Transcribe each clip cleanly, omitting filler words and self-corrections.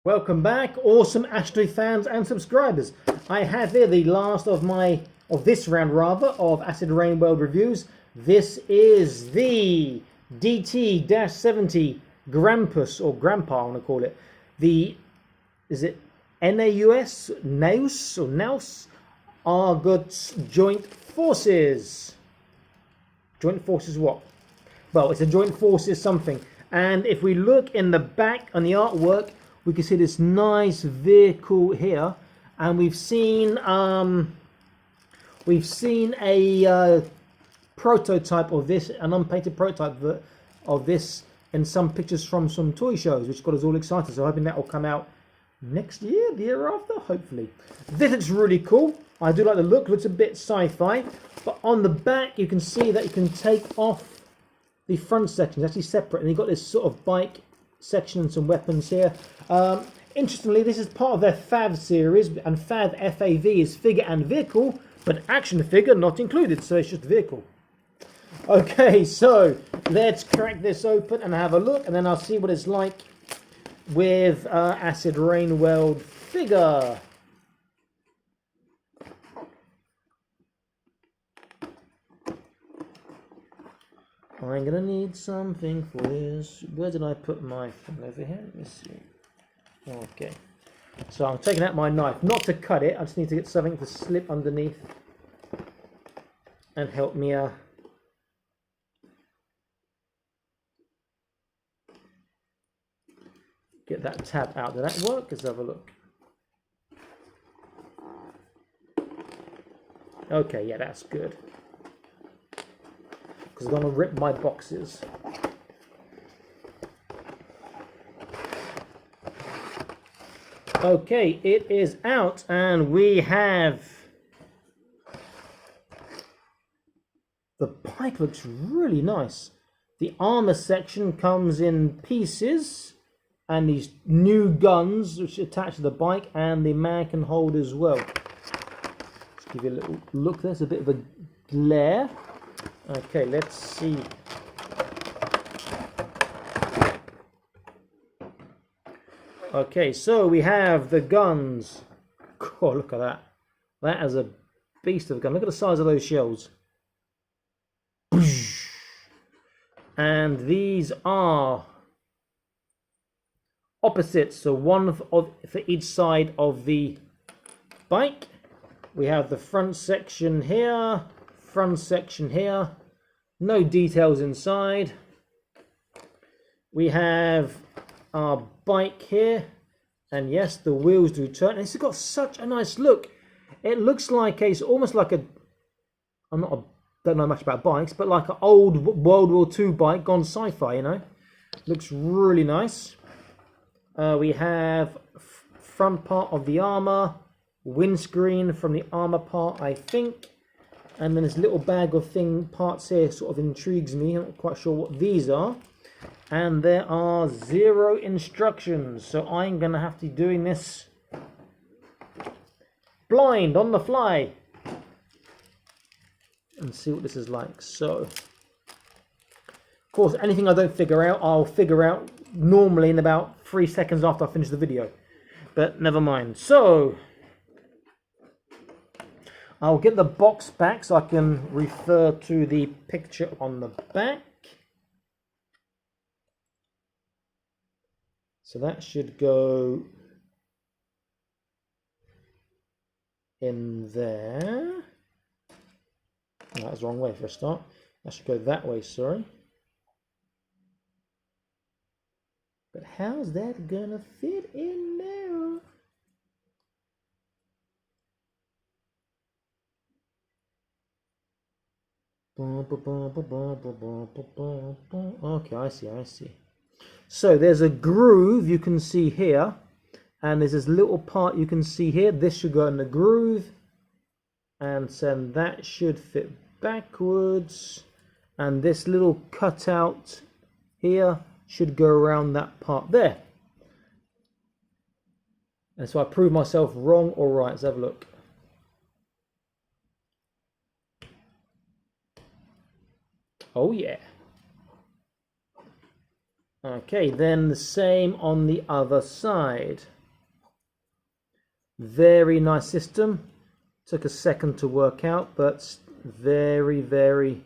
Welcome back, awesome Ashtray fans and subscribers. I have here the last of this round of Acid Rain World reviews. This is the DT-70 Grampus, or Grandpa I want to call it. Is it NAUS, NAUS or NAUS? Armoured Joint Forces. Joint Forces what? Well, it's a Joint Forces something. And if we look in the back on the artwork, we can see this nice vehicle here, and we've seen a prototype of this, an unpainted prototype of this, in some pictures from some toy shows, which got us all excited. So I'm hoping that will come out next year, the year after, hopefully. This looks really cool. I do like the look. Looks a bit sci-fi, but on the back you can see that you can take off the front section. It's actually separate, and you've got this sort of bike section and some weapons here. Interestingly, this is part of their FAV series, and FAV is figure and vehicle, but action figure not included, so it's just vehicle. Okay, so let's crack this open and have a look, and then I'll see what it's like with Acid Rain World figure. I'm gonna need something for this. Where did I put my thing? Over here? Let me see. Okay. So I'm taking out my knife, not to cut it. I just need to get something to slip underneath and help me get that tab out. Did that work? Let's have a look. Okay, yeah, that's good. Because I'm going to rip my boxes. Okay, it is out, and we have... The bike looks really nice. The armor section comes in pieces, and these new guns which attach to the bike, and the man can hold as well. Let's give you a little look. There's a bit of a glare. Okay, let's see. Okay, so we have the guns. Oh, look at that. That is a beast of a gun. Look at the size of those shells. And these are opposites, so one for each side of the bike. We have the front section here. Front section here, no details inside. We have our bike here, and yes, the wheels do turn, and it's got such a nice look. It looks like it's almost like a, don't know much about bikes, but like an old World War II bike gone sci-fi, you know. Looks really nice. We have front part of the armor, windscreen from the armor part, I think. And then this little bag of parts here sort of intrigues me. I'm not quite sure what these are. And there are 0 instructions. So I'm going to have to be doing this blind, on the fly. And see what this is like. So, of course, anything I don't figure out, I'll figure out normally in about 3 seconds after I finish the video. But never mind. So... I'll get the box back so I can refer to the picture on the back. So that should go in there. Oh, that was the wrong way for a start. That should go that way, sorry. But how's that gonna fit in there? Okay, I see. So there's a groove you can see here, and there's this little part you can see here. This should go in the groove, and then that should fit backwards, and this little cutout here should go around that part there. And so I proved myself wrong or right. Let's have a look. Oh yeah. Okay, then the same on the other side. Very nice system. Took a second to work out, but very, very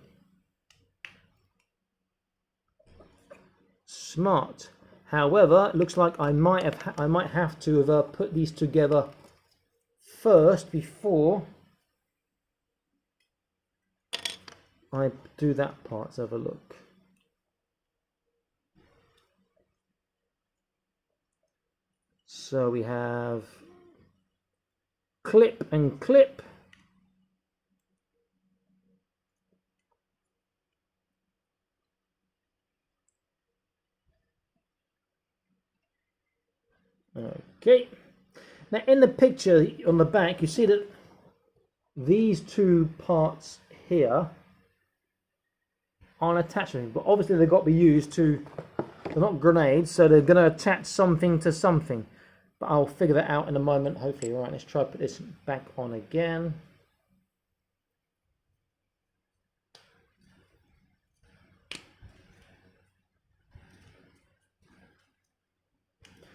smart. However, it looks like I might have to have put these together first before I do that part. Let's have a look. So we have clip and clip. Okay. Now in the picture on the back, you see that these two parts here aren't attaching, but obviously they've got to be used to, they're not grenades, so they're going to attach something to something. But I'll figure that out in a moment, hopefully. All right, let's try to put this back on again.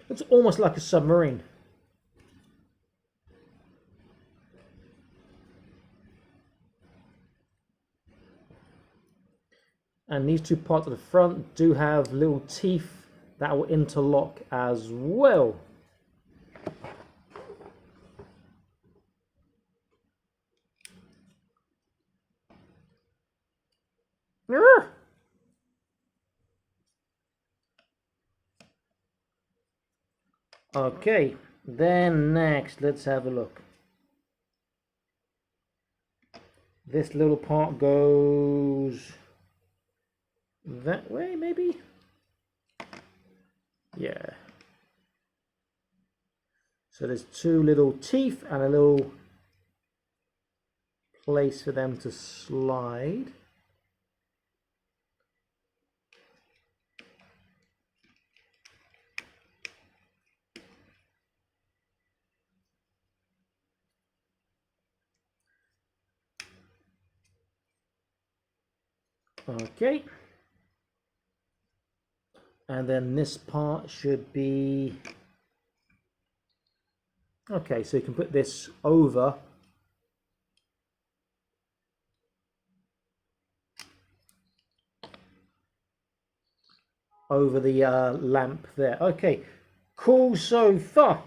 Looks almost like a submarine. And these two parts at the front do have little teeth that will interlock as well. Okay, then next, let's have a look. This little part goes that way, maybe? Yeah. So there's two little teeth and a little place for them to slide. Okay. And then this part should be... Okay, so you can put this over the lamp there. Okay, cool so far.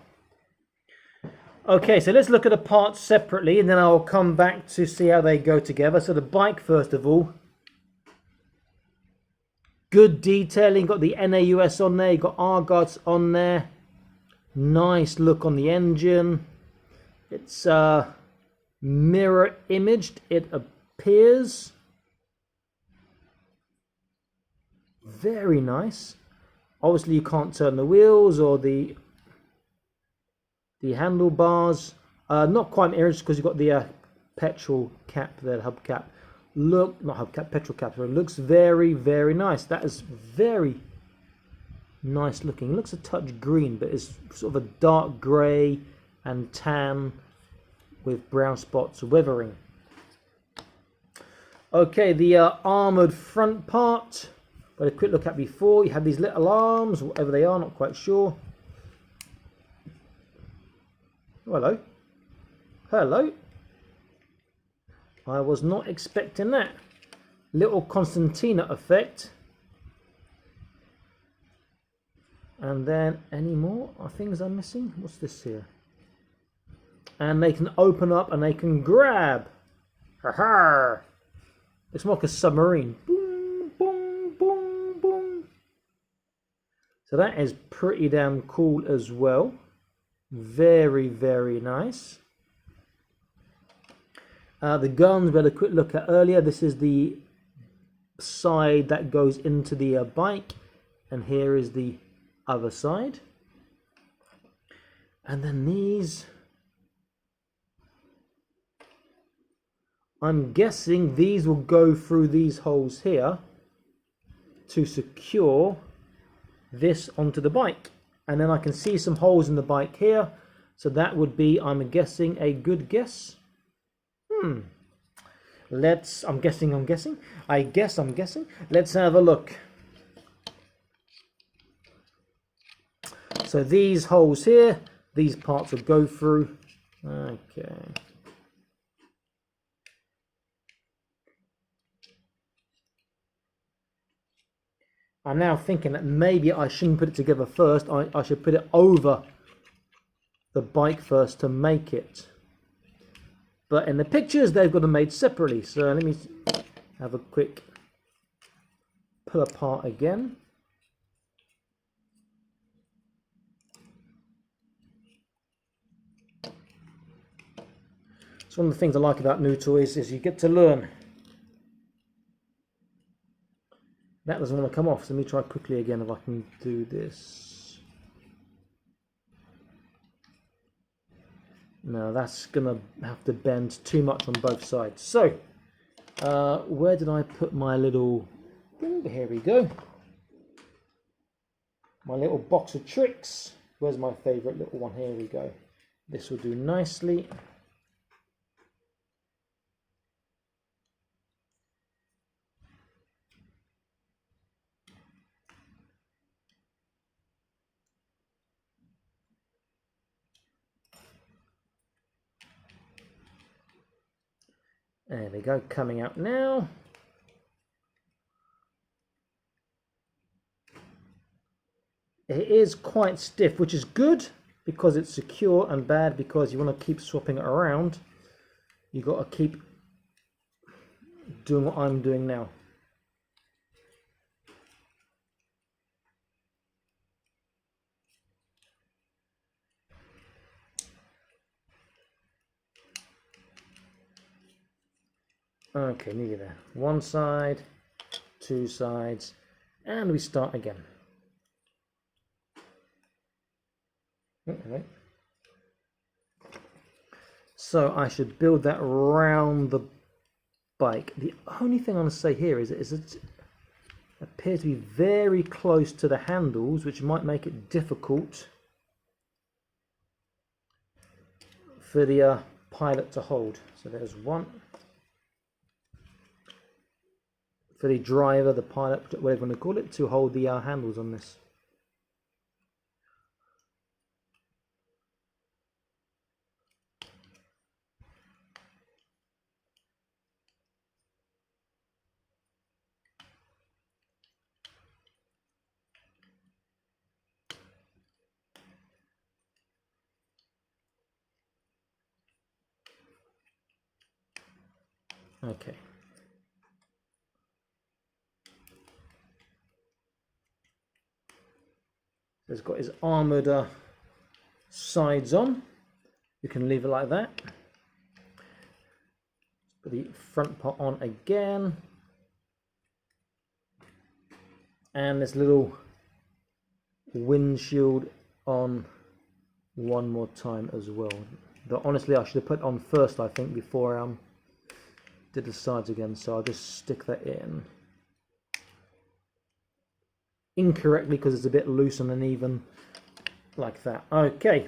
Okay, so let's look at the parts separately and then I'll come back to see how they go together. So the bike, first of all. Good detailing, got the NAUS on there, you got Argots on there. Nice look on the engine. It's mirror imaged, it appears. Very nice. Obviously you can't turn the wheels or the handlebars. Not quite mirrored because you've got the petrol cap there, hub cap. Look, not hub cap, petrol cap. So it looks very, very nice. That is very nice looking. It looks a touch green, but it's sort of a dark grey and tan with brown spots weathering. Okay, the armoured front part. But a quick look at before. You have these little arms, whatever they are, not quite sure. Oh, hello. Hello. I was not expecting that. Little Constantina effect. And then any more things I'm missing? What's this here? And they can open up and they can grab. Ha ha! It's more like a submarine. Boom, boom, boom, boom. So that is pretty damn cool as well. Very, very nice. The guns we had a quick look at earlier. This is the side that goes into the bike, and here is the other side. And then these, I'm guessing these will go through these holes here to secure this onto the bike. And then I can see some holes in the bike here, so that would be, I'm guessing, a good guess. I'm guessing. Let's have a look. So these holes here, these parts will go through. Okay. I'm now thinking that maybe I shouldn't put it together first. I should put it over the bike first to make it. But in the pictures, they've got them made separately. So let me have a quick pull apart again. So one of the things I like about new toys is you get to learn. That doesn't want to come off, so let me try quickly again if I can do this. No, that's gonna have to bend too much on both sides. So, where did I put my little... Here we go. My little box of tricks. Where's my favourite little one? Here we go. This will do nicely. There we go, coming out now. It is quite stiff, which is good because it's secure, and bad because you want to keep swapping it around. You've got to keep doing what I'm doing now. Okay, nearly there. One side, two sides, and we start again. Okay. So I should build that round the bike. The only thing I want to say here is it appears to be very close to the handles, which might make it difficult for the pilot to hold. So there's one. For the driver, the pilot, whatever you want to call it, to hold the handles on this. Okay. It's got his armoured sides on. You can leave it like that. Put the front part on again. And this little windshield on one more time as well. But honestly, I should have put on first, I think, before I did the sides again. So I'll just stick that in. Incorrectly because it's a bit loose and uneven like that. Okay,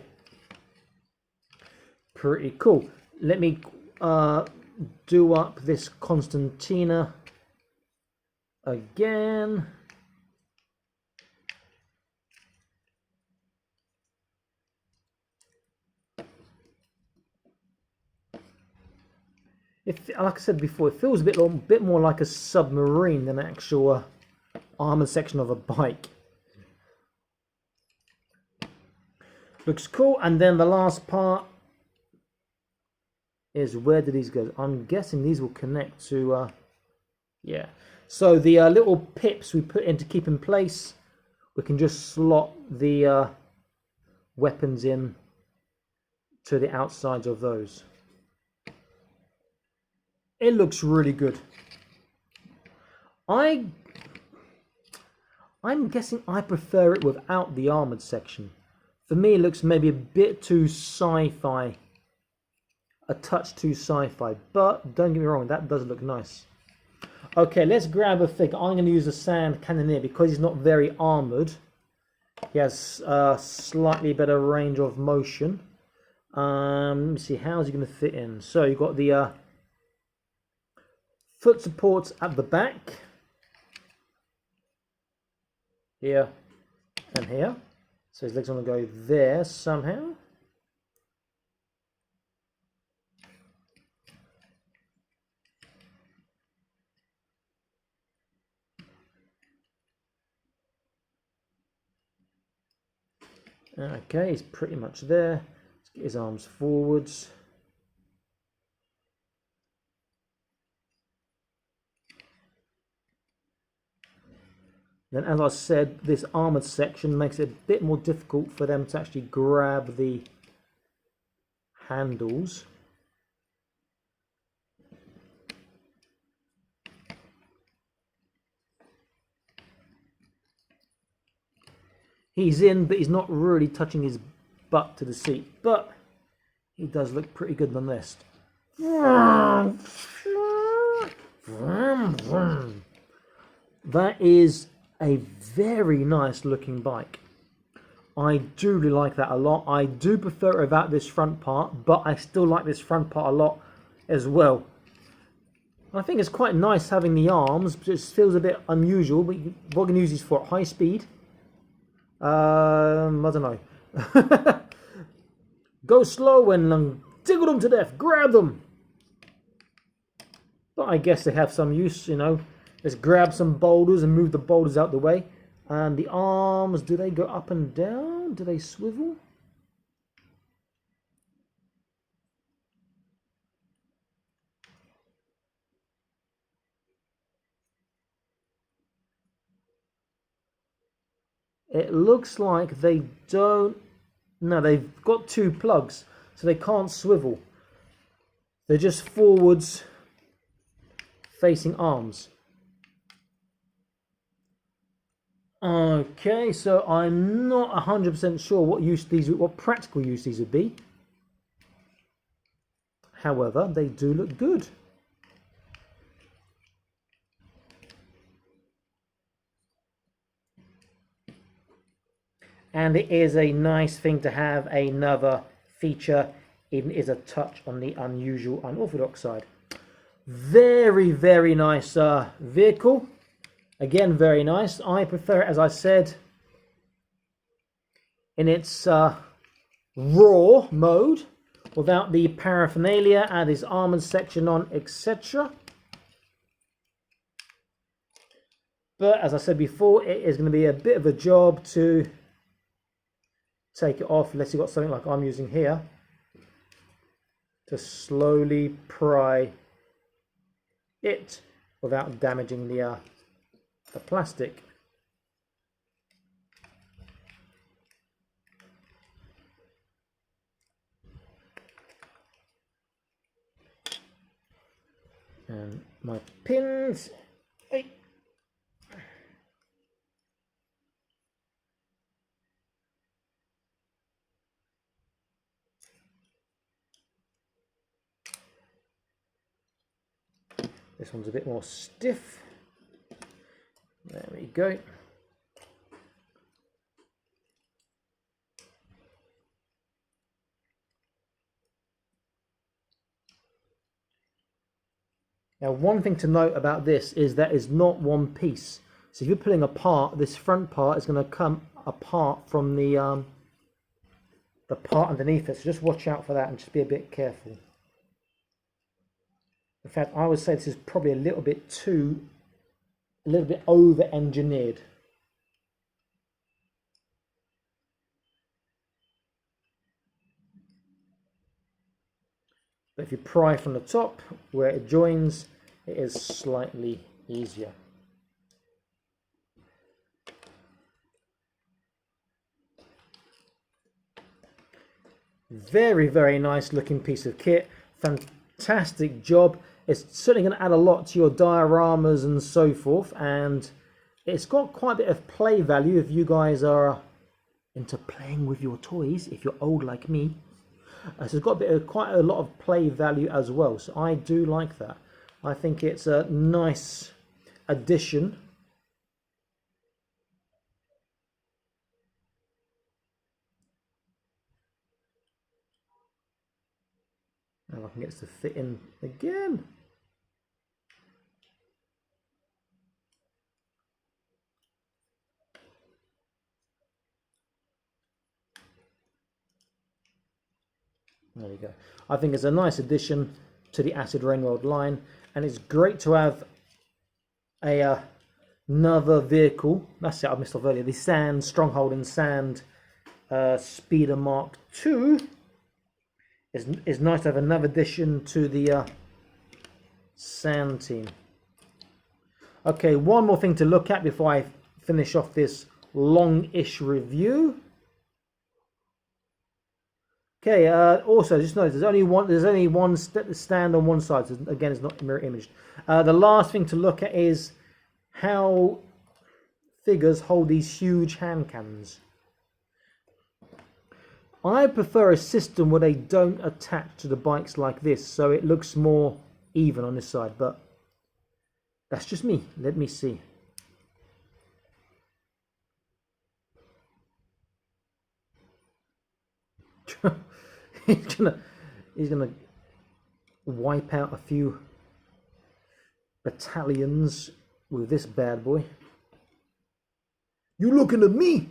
pretty cool. Let me do up this Constantina again. Like I said before, it feels a bit more like a submarine than an actual armored section of a bike. Looks cool. And then the last part is, where do these go? I'm guessing these will connect to yeah, so the little pips we put in to keep in place, we can just slot the weapons in to the outsides of those. It looks really good. I'm guessing I prefer it without the armoured section. For me, it looks maybe a bit too sci-fi. A touch too sci-fi. But don't get me wrong, that does look nice. Okay, let's grab a figure. I'm going to use a sand cannoneer because he's not very armoured. He has a slightly better range of motion. Let me see, how's he going to fit in? So you've got the foot supports at the back. Here and here. So his legs want to go there somehow. Okay, he's pretty much there. Let's get his arms forwards. Then, as I said, this armoured section makes it a bit more difficult for them to actually grab the handles. He's in, but he's not really touching his butt to the seat. But he does look pretty good nonetheless. That is a very nice looking bike. I do really like that a lot. I do prefer it without this front part, but I still like this front part a lot as well. I think it's quite nice having the arms, but it feels a bit unusual. But what can you use these for? High speed? I don't know. Go slow and tickle them to death. Grab them. But I guess they have some use, you know. Let's grab some boulders and move the boulders out the way. And the arms, do they go up and down? Do they swivel? It looks like they don't. No, they've got two plugs, so they can't swivel. They're just forwards facing arms. Okay, so I'm not 100% sure what practical use these would be. However, they do look good. And it is a nice thing to have another feature. It is a touch on the unusual, unorthodox side. Very, very nice vehicle. Again, very nice. I prefer it, as I said, in its raw mode, without the paraphernalia and this armoured section on, etc. But as I said before, it is going to be a bit of a job to take it off, unless you've got something like I'm using here, to slowly pry it without damaging the plastic. And my pins. Hey. This one's a bit more stiff. There we go. Now, one thing to note about this is that it's not one piece. So if you're pulling apart, this front part is going to come apart from the part underneath it. So just watch out for that and just be a bit careful. In fact, I would say this is probably a little bit over-engineered. But if you pry from the top, where it joins, it is slightly easier. Very, very nice looking piece of kit. Fantastic job. It's certainly going to add a lot to your dioramas and so forth, and it's got quite a bit of play value if you guys are into playing with your toys, if you're old like me. So it's got quite a lot of play value as well, so I do like that. I think it's a nice addition. Now I can get this to fit in again. There we go. I think it's a nice addition to the Acid Rain World line, and it's great to have another vehicle. That's it, I missed off earlier. The Sand Stronghold and Sand Speeder Mark II. It's nice to have another addition to the sound team. Okay, one more thing to look at before I finish off this long-ish review. Okay, also just notice there's only one stand on one side, so again it's not mirror imaged. The last thing to look at is how figures hold these huge hand cannons. I prefer a system where they don't attach to the bikes like this, so it looks more even on this side, but that's just me. Let me see. he's gonna wipe out a few battalions with this bad boy. You looking at me?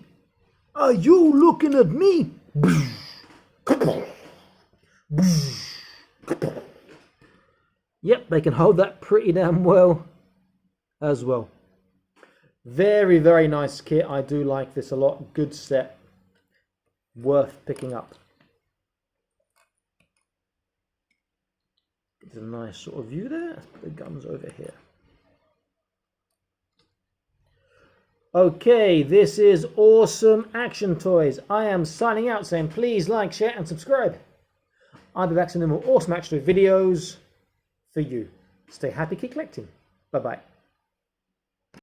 Are you looking at me? Yep, they can hold that pretty damn well as well. Very, very nice kit. I do like this a lot. Good set. Worth picking up. It's a nice sort of view there. Let's put the guns over here. Okay, this is Awesome Action Toys. I am signing out saying please like, share and subscribe. I'll be back soon with more Awesome Action Toy videos for you. Stay happy, keep collecting. Bye-bye.